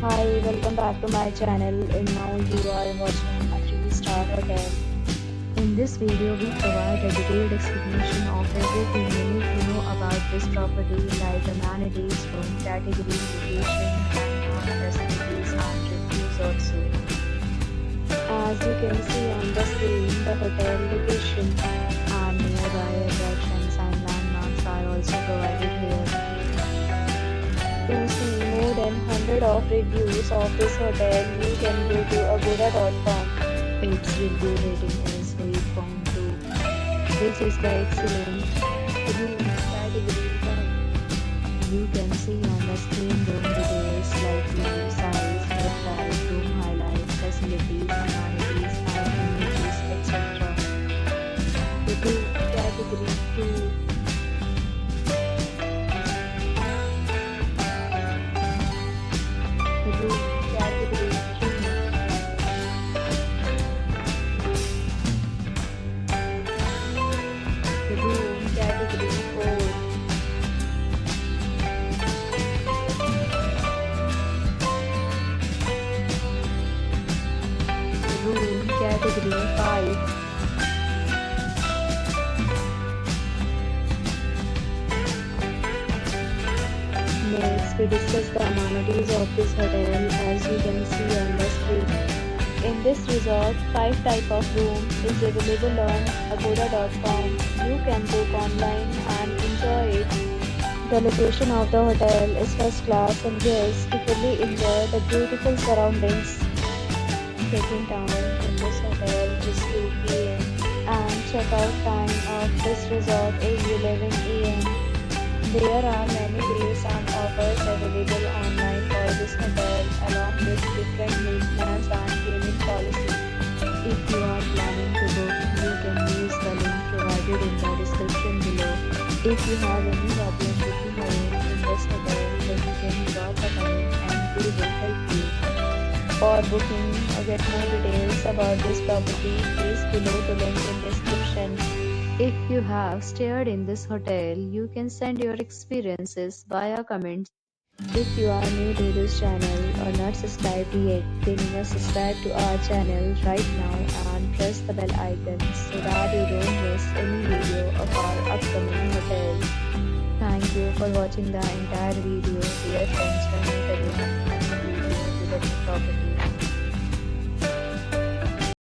Hi, welcome back to my channel and now you are watching a 3-star hotel. In this video, we provide a detailed explanation of everything you need to know about this property like amenities, room category, location, and facilities and reviews also. As you can see on the screen, the hotel location and nearby attractions and landmarks are also provided here. To see more than 100 of reviews of this hotel, you can go to agoda.com. Its review rating is 8.2, which is the excellent. Room category 1. You can see on the screen room details like room size, bed type, room highlights, facilities, amenities, and amenities, etc. The room category 2. Room category 3. Room category 4. Room category 5. Next, we discuss the amenities of this hotel as you can see on the screen. In this resort, 5 type of room is available on agoda.com. You can book online and enjoy it. The location of the hotel is first class and guests fully enjoy the beautiful surroundings. Check-in time in this hotel is 2 p.m. and check-out time of this resort is 11 a.m. There are many deals and offers available online for this hotel along with different maintenance and payment policy. If you are planning to book, you can use the link provided in the description below. If you have any problem booking a room in this hotel, then you can drop a comment and we will help you. For booking or get more details about this property, please below the link in description. If you have stayed in this hotel, you can send your experiences via comments. If you are new to this channel or not subscribed yet, then you must subscribe to our channel right now and press the bell icon so that you don't miss any video of our upcoming hotels. Thank you for watching the entire video. Dear friends, can meet again in a new video with a new property.